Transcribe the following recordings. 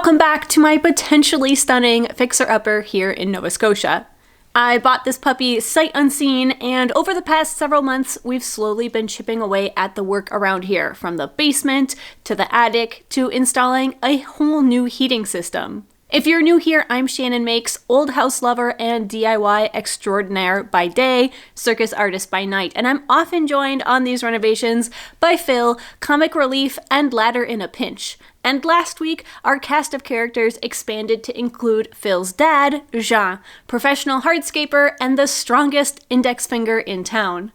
Welcome back to my potentially stunning fixer-upper here in Nova Scotia. I bought this puppy sight unseen, and over the past several months, we've slowly been chipping away at the work around here, from the basement to the attic to installing a whole new heating system. If you're new here, I'm Shannon Makes, old house lover and DIY extraordinaire by day, circus artist by night, and I'm often joined on these renovations by Phil, comic relief and ladder in a pinch. And last week, our cast of characters expanded to include Phil's dad, Jean, professional hardscaper and the strongest index finger in town.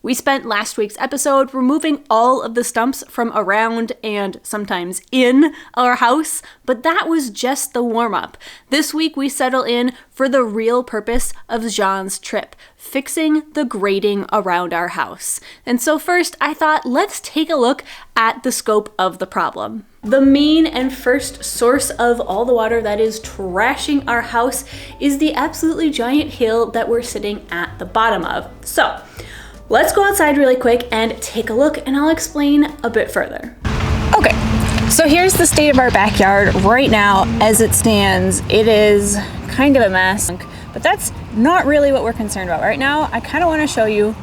We spent last week's episode removing all of the stumps from around and sometimes in our house, but that was just the warm-up. This week we settle in for the real purpose of Jean's trip, fixing the grading around our house. And so first I thought, let's take a look at the scope of the problem. The main and first source of all the water that is trashing our house is the absolutely giant hill that we're sitting at the bottom of. So let's go outside really quick and take a look, and I'll explain a bit further. Okay, so here's the state of our backyard right now as it stands. It is kind of a mess, but that's not really what we're concerned about right now. I kind of want to show you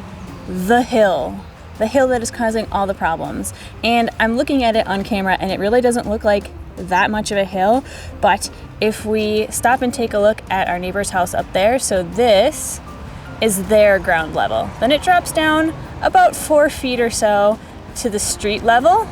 the hill that is causing all the problems. And I'm looking at it on camera and it really doesn't look like that much of a hill, but if we stop and take a look at our neighbor's house up there, so this is their ground level. Then it drops down about 4 feet or so to the street level.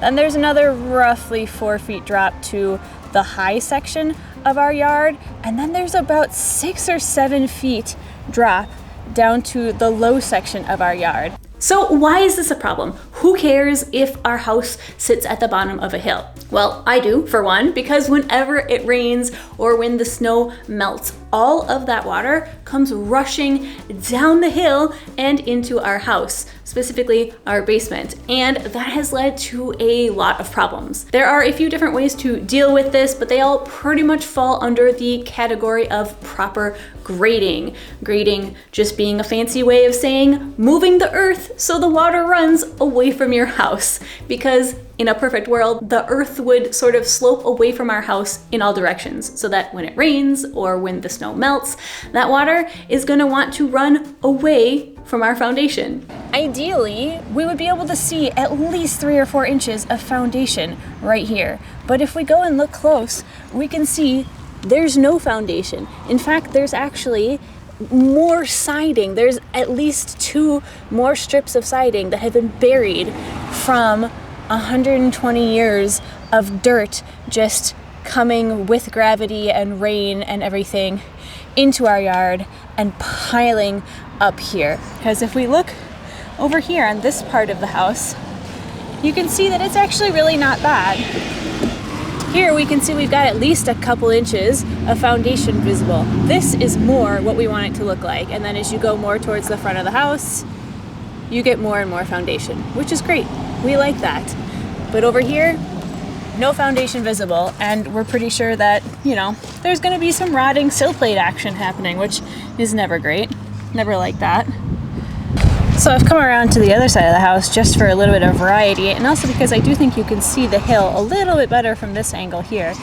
Then there's another roughly 4 feet drop to the high section of our yard. And then there's about 6 or 7 feet drop down to the low section of our yard. So why is this a problem? Who cares if our house sits at the bottom of a hill? Well, I do, for one, because whenever it rains or when the snow melts, all of that water comes rushing down the hill and into our house, specifically our basement. And that has led to a lot of problems. There are a few different ways to deal with this, but they all pretty much fall under the category of proper grading. Grading just being a fancy way of saying moving the earth so the water runs away from your house. Because in a perfect world, the earth would sort of slope away from our house in all directions, so that when it rains or when the snow melts, that water is going to want to run away from our foundation. Ideally, we would be able to see at least 3 or 4 inches of foundation right here. But if we go and look close, we can see there's no foundation. In fact, there's actually more siding. There's at least 2 more strips of siding that have been buried from 120 years of dirt just coming with gravity and rain and everything into our yard and piling up here. Because if we look over here on this part of the house, you can see that it's actually really not bad. Here we can see we've got at least a couple inches of foundation visible. This is more what we want it to look like. And then as you go more towards the front of the house, you get more and more foundation, which is great. We like that. But over here, no foundation visible, and we're pretty sure that, there's gonna be some rotting sill plate action happening, which is never great. Never like that. So I've come around to the other side of the house just for a little bit of variety, and also because I do think you can see the hill a little bit better from this angle here.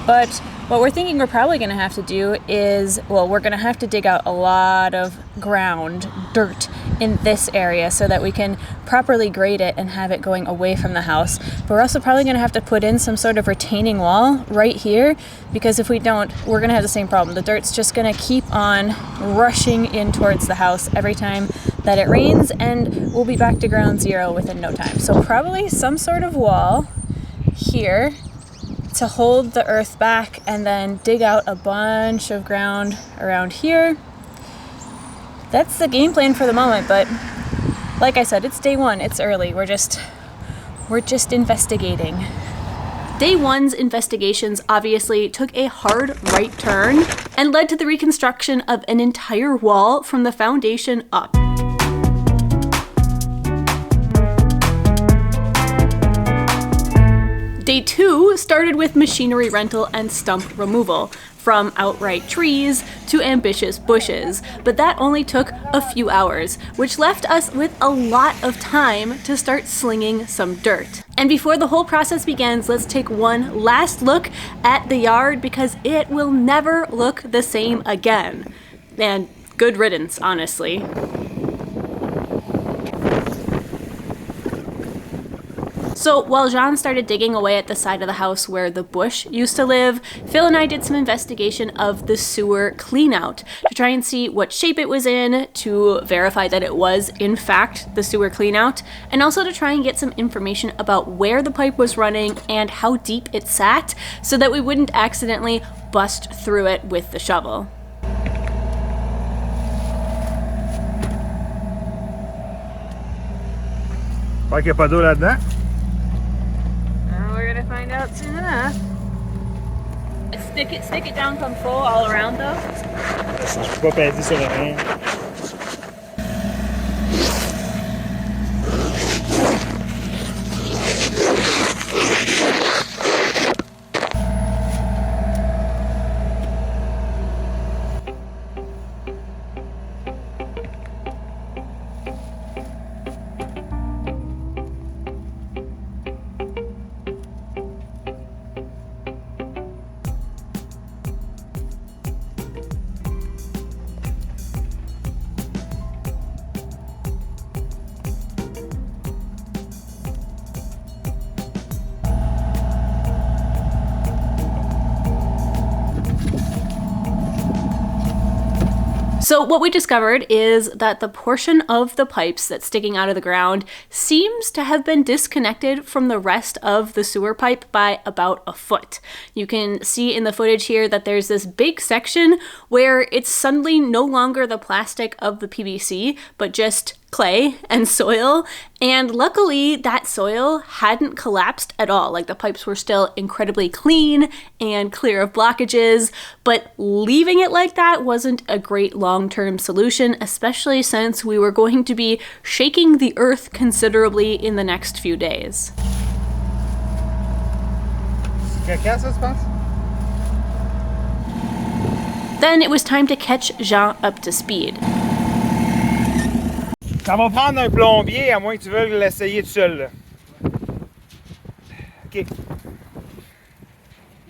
But what we're thinking we're probably going to have to do is, we're going to have to dig out a lot of ground, dirt in this area so that we can properly grade it and have it going away from the house. But we're also probably going to have to put in some sort of retaining wall right here, because if we don't, we're going to have the same problem. The dirt's just going to keep on rushing in towards the house every time that it rains, and we'll be back to ground zero within no time. So probably some sort of wall here to hold the earth back, and then dig out a bunch of ground around here. That's the game plan for the moment, but like I said, it's day one, it's early. We're just investigating. Day one's investigations obviously took a hard right turn and led to the reconstruction of an entire wall from the foundation up. Day two started with machinery rental and stump removal, from outright trees to ambitious bushes, but that only took a few hours, which left us with a lot of time to start slinging some dirt. And before the whole process begins, let's take one last look at the yard because it will never look the same again. And good riddance, honestly. So while Jean started digging away at the side of the house where the bush used to live, Phil and I did some investigation of the sewer cleanout to try and see what shape it was in, to verify that it was in fact the sewer cleanout, and also to try and get some information about where the pipe was running and how deep it sat so that we wouldn't accidentally bust through it with the shovel. Fait qu'il n'y a pas d'eau là-dedans? We're gonna find out soon enough. Stick it down comme full all around though. Je peux pas peser sur rien. So what we discovered is that the portion of the pipes that's sticking out of the ground seems to have been disconnected from the rest of the sewer pipe by about a foot. You can see in the footage here that there's this big section where it's suddenly no longer the plastic of the PVC, but just clay and soil, and luckily that soil hadn't collapsed at all. Like the pipes were still incredibly clean and clear of blockages, but leaving it like that wasn't a great long-term solution, especially since we were going to be shaking the earth considerably in the next few days. Caca, ça se passe? Then it was time to catch Jean up to speed. Ça va prendre un plombier, à moins que tu veuilles l'essayer tout seul. Là. OK.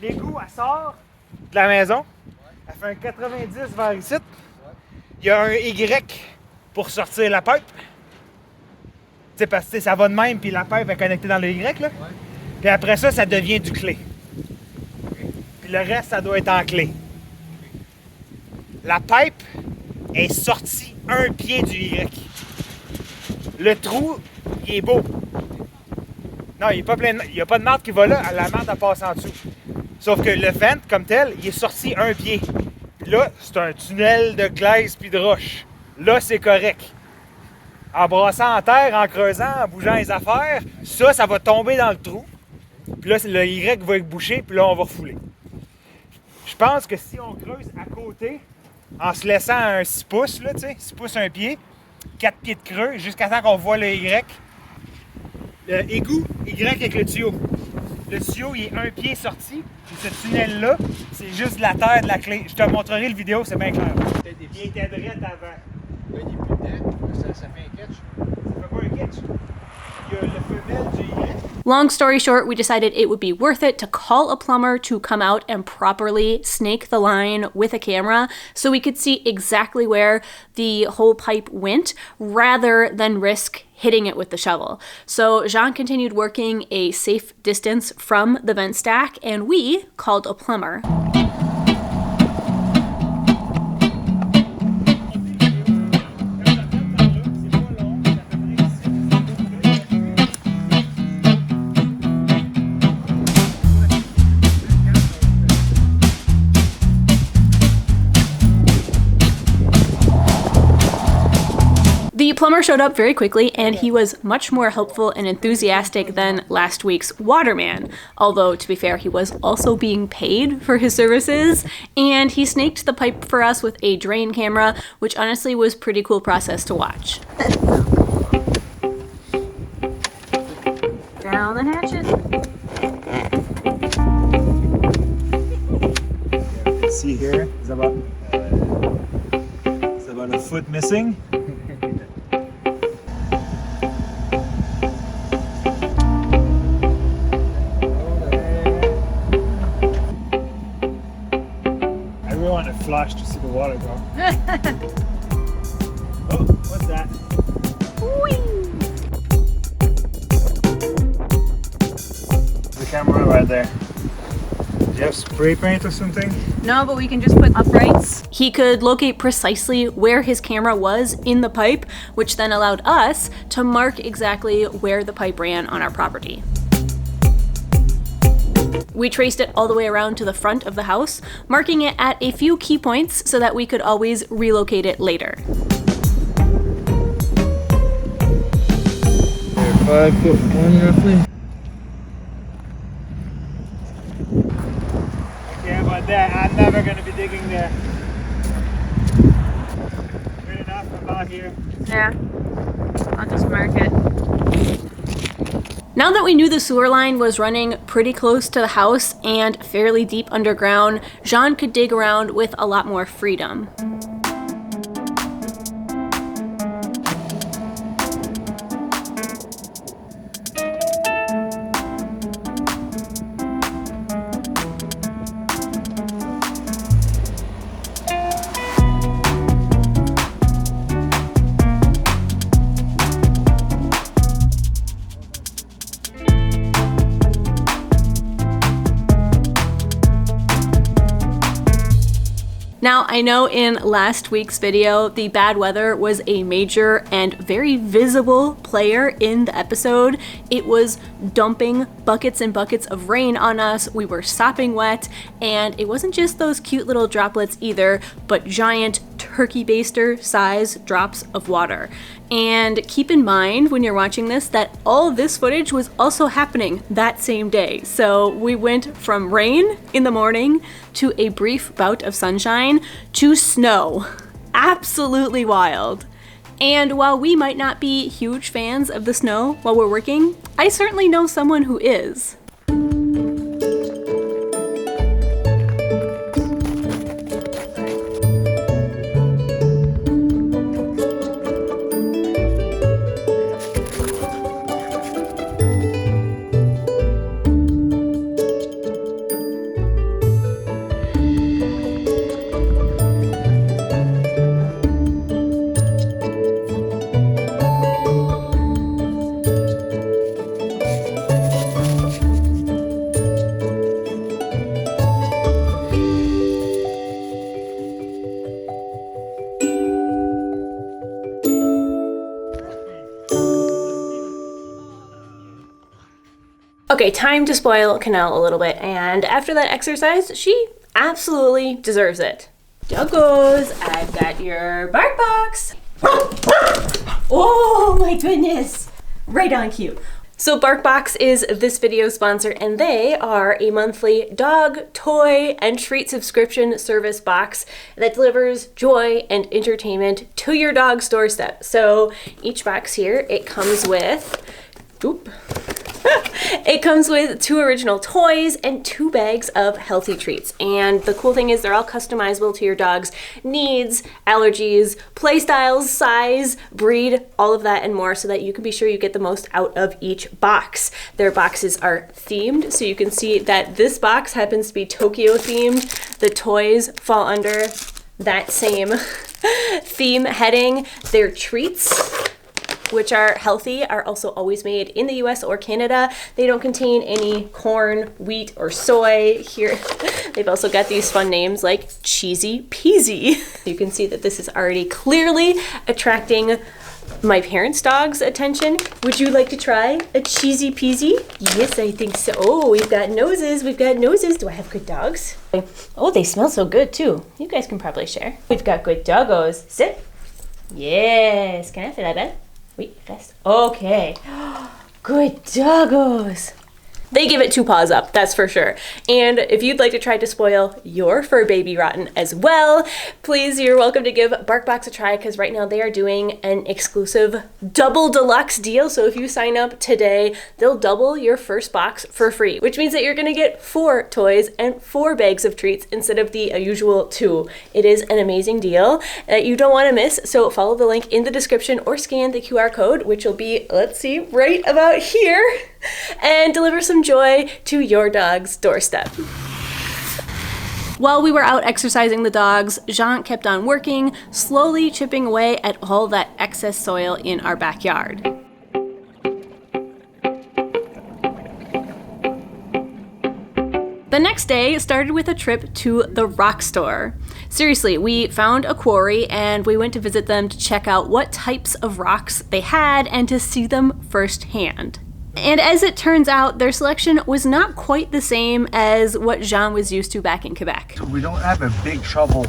L'égout, elle sort de la maison. Elle fait un 90 vers ici. Il y a un Y pour sortir la pipe. Tu sais, parce que ça va de même, puis la pipe est connectée dans le Y. Là. Puis après ça, ça devient du clé. Puis le reste, ça doit être en clé. La pipe est sortie un pied du Y. Le trou, il est beau. Non, il n'y a pas de marde qui va là, la marde elle passe en dessous. Sauf que le vent, comme tel, il est sorti un pied. Puis là, c'est un tunnel de glaise puis de roche. Là, c'est correct. En brassant en terre, en creusant, en bougeant les affaires, ça va tomber dans le trou. Puis là, le Y va être bouché, puis là, on va refouler. Je pense que si on creuse à côté, en se laissant un 6 pouces, là, tu sais, 6 pouces un pied, 4 pieds de creux, jusqu'à temps qu'on voit le Y. Le égout, Y avec le tuyau. Le tuyau, il est un pied sorti, puis ce tunnel-là, c'est juste de la terre, de la clé. Je te montrerai le vidéo, c'est bien clair. Il était droit avant. Il est plus dedans, ça fait un catch. Ça fait pas un catch. Il y a le femelle du Y. Long story short, we decided it would be worth it to call a plumber to come out and properly snake the line with a camera so we could see exactly where the whole pipe went rather than risk hitting it with the shovel. So Jean continued working a safe distance from the vent stack and we called a plumber. The plumber showed up very quickly and he was much more helpful and enthusiastic than last week's waterman. Although, to be fair, he was also being paid for his services, and he snaked the pipe for us with a drain camera, which honestly was a pretty cool process to watch. Down the hatchet. See here, it's about a foot missing. flash to see the water go. Oh, what's that? The camera right there. Do you have spray paint or something? No, but we can just put uprights. He could locate precisely where his camera was in the pipe, which then allowed us to mark exactly where the pipe ran on our property. We traced it all the way around to the front of the house, marking it at a few key points so that we could always relocate it later. 5'1" roughly. Okay, about that, I'm never going to be digging there. Good enough about here. Yeah, I'll just mark it. Now that we knew the sewer line was running pretty close to the house and fairly deep underground, Jean could dig around with a lot more freedom. Now, I know in last week's video, the bad weather was a major and very visible player in the episode. It was dumping buckets and buckets of rain on us, we were sopping wet, and it wasn't just those cute little droplets either, but giant turkey baster size drops of water. And keep in mind when you're watching this that all of this footage was also happening that same day. So we went from rain in the morning to a brief bout of sunshine to snow. Absolutely wild. And while we might not be huge fans of the snow while we're working, I certainly know someone who is. Okay, time to spoil Canal a little bit, and after that exercise, she absolutely deserves it. Doggos, I've got your bark box. Oh my goodness, right on cue. So BarkBox is this video's sponsor, and they are a monthly dog, toy, and treat subscription service box that delivers joy and entertainment to your dog's doorstep. So each box here, it comes with, it comes with 2 original toys and 2 bags of healthy treats. And the cool thing is they're all customizable to your dog's needs, allergies, play styles, size, breed, all of that and more, so that you can be sure you get the most out of each box. Their boxes are themed, so you can see that this box happens to be Tokyo themed. The toys fall under that same theme heading. Their treats, which are healthy, are also always made in the US or Canada. They don't contain any corn, wheat, or soy. Here, they've also got these fun names like Cheesy Peasy. You can see that this is already clearly attracting my parents' dog's attention. Would you like to try a Cheesy Peasy? Yes, I think so. Oh, we've got noses. We've got noses. Do I have good dogs? Oh, they smell so good too. You guys can probably share. We've got good doggos. Sit. Yes. Can I feel that bad? Wait, fast. Okay. Good doggos. They give it 2 paws up, that's for sure. And if you'd like to try to spoil your fur baby rotten as well, please, you're welcome to give BarkBox a try, because right now they are doing an exclusive double deluxe deal. So if you sign up today, they'll double your first box for free, which means that you're gonna get 4 toys and 4 bags of treats instead of the usual 2. It is an amazing deal that you don't wanna miss. So follow the link in the description or scan the QR code, which will be, let's see, right about here, and deliver some joy to your dog's doorstep. While we were out exercising the dogs, Jean kept on working, slowly chipping away at all that excess soil in our backyard. The next day started with a trip to the rock store. Seriously, we found a quarry and we went to visit them to check out what types of rocks they had and to see them firsthand. And as it turns out, their selection was not quite the same as what Jean was used to back in Quebec. We don't have a big shovel,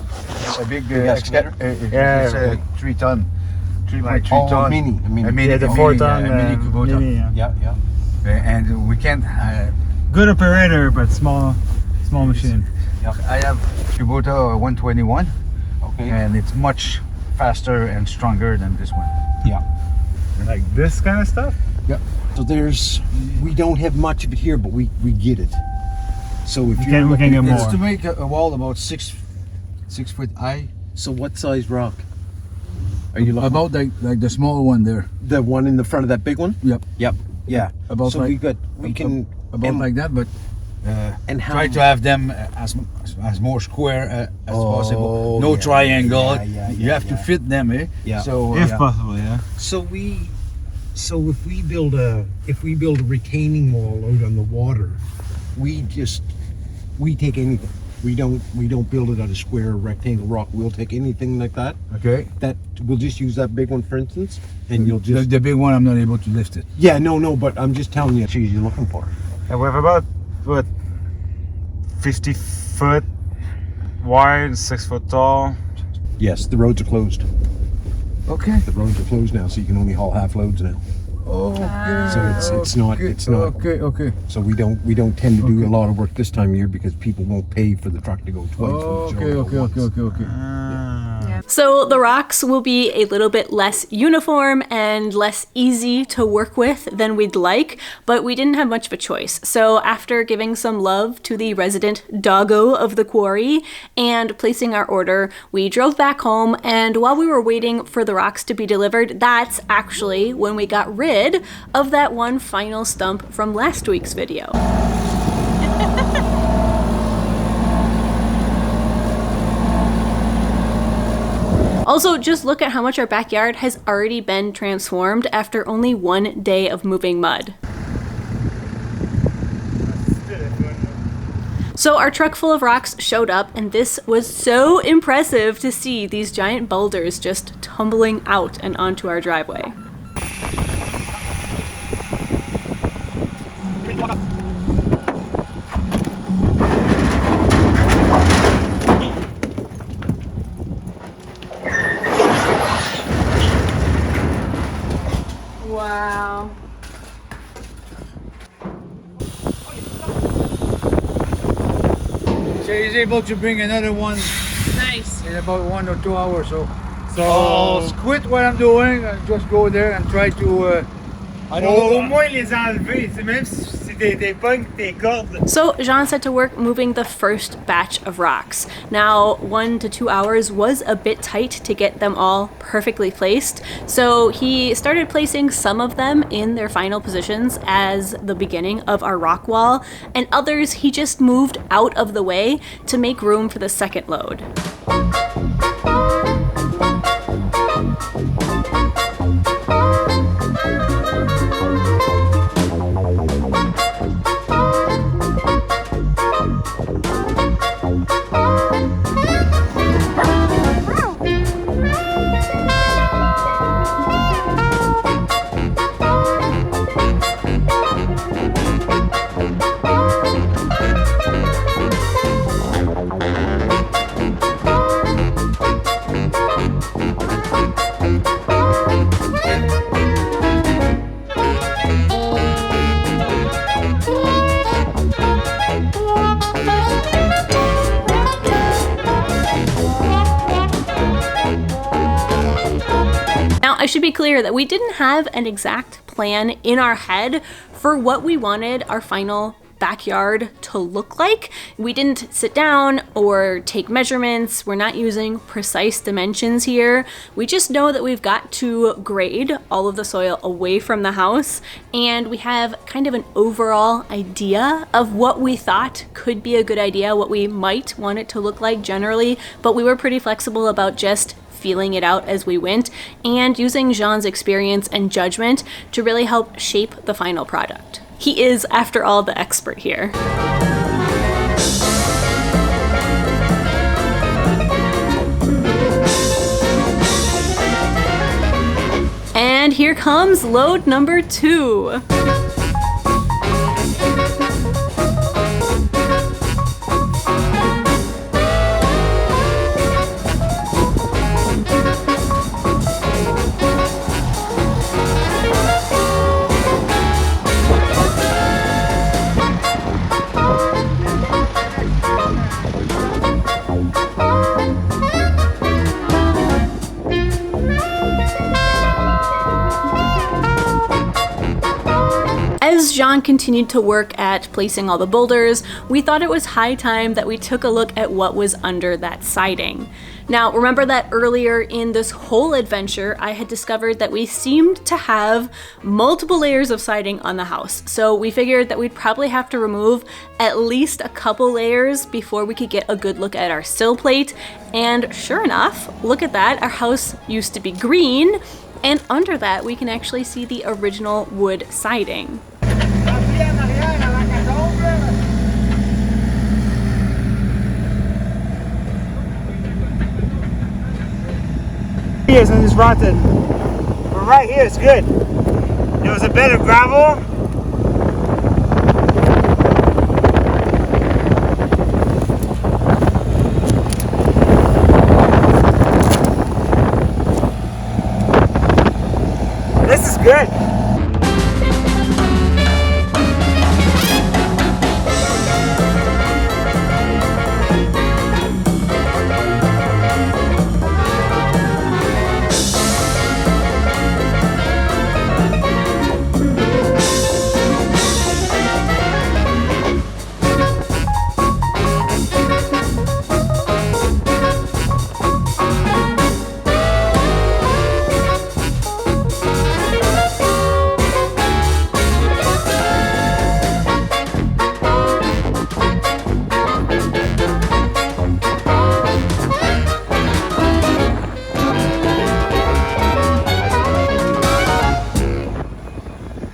a big excavator. Yeah. It's a 3 ton, 3.3 Oh, ton. mini. Yeah, the 4 ton. mini Kubota. Mini, yeah. Yeah, yeah. And we can't. Good operator, but small machine. I have Kubota 121, Okay. and it's much faster and stronger than this one. Yeah. Like this kind of stuff? Yeah. So we don't have much of it here, but we get it. So if We can get It's more. to make a wall about 6 foot high. So what size rock are you looking? About like the small one there. The one in the front of that big one? Yep. Yep. Yeah. About so like- we can About and, like that, but and how try to have them as more square as possible. No yeah, triangle. yeah, You have to fit them, eh? Yeah. So If possible, yeah. So if we build a retaining wall out on the water, we take anything. We don't build it out of square or rectangle rock. We'll take anything like that. okay. That we'll just use that big one for instance, and you'll just The big one, I'm not able to lift it. yeah no. But I'm just telling you, what you're looking for. And we have about, what, 50 foot wide, 6 foot tall. Yes, the roads are closed. Okay. The roads are closed now, so you can only haul half loads now. Okay. So it's not. Okay. So we don't tend to do a lot of work this time of year because people won't pay for the truck to go twice. when it's only go once. So the rocks will be a little bit less uniform and less easy to work with than we'd like, but we didn't have much of a choice. So after giving some love to the resident doggo of the quarry and placing our order, we drove back home, and while we were waiting for the rocks to be delivered, that's actually when we got rid of that one final stump from last week's video. Also, just look at how much our backyard has already been transformed after only one day of moving mud. So our truck full of rocks showed up, and this was so impressive to see these giant boulders just tumbling out and onto our driveway. Wow. So he's able to bring another one Nice. in about 1 or 2 hours. So I'll quit what I'm doing and just go there and try to. I don't Au know. moins les enlever, tu sais, même si t'es pognes tes cordes. So Jean set to work moving the first batch of rocks. Now, 1 to 2 hours was a bit tight to get them all perfectly placed, so he started placing some of them in their final positions as the beginning of our rock wall, and others he just moved out of the way to make room for the second load. Now, I should be clear that we didn't have an exact plan in our head for what we wanted our final backyard to to look like. We didn't sit down or take measurements. We're not using precise dimensions here. We just know that we've got to grade all of the soil away from the house, and we have kind of an overall idea of what we thought could be a good idea, what we might want it to look like generally, but we were pretty flexible about just feeling it out as we went and using Jean's experience and judgment to really help shape the final product. He is, after all, the expert here. And here comes load number 2. As Jean continued to work at placing all the boulders, we thought it was high time that we took a look at what was under that siding. Now, remember that earlier in this whole adventure, I had discovered that we seemed to have multiple layers of siding on the house. So we figured that we'd probably have to remove at least a couple layers before we could get a good look at our sill plate. And sure enough, look at that, our house used to be green, and under that we can actually see the original wood siding. Years and it's rotten. But right here it's good. There was a bed of gravel. This is good.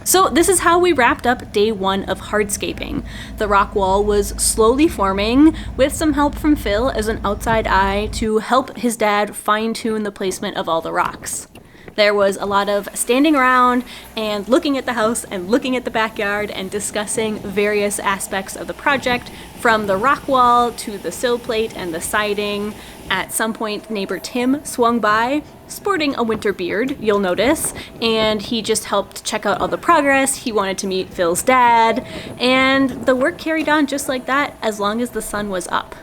So this is how we wrapped up day 1 of hardscaping. The rock wall was slowly forming with some help from Phil as an outside eye to help his dad fine-tune the placement of all the rocks. There was a lot of standing around and looking at the house and looking at the backyard and discussing various aspects of the project, from the rock wall to the sill plate and the siding. At some point, neighbor Tim swung by, sporting a winter beard, you'll notice, and he just helped check out all the progress. He wanted to meet Phil's dad, and the work carried on just like that as long as the sun was up.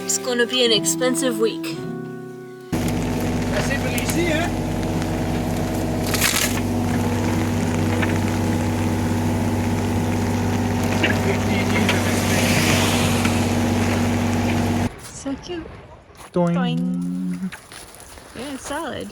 It's gonna be an expensive week. Assez par ici, hein? So cute. Doing. Boing. Yeah, it's solid.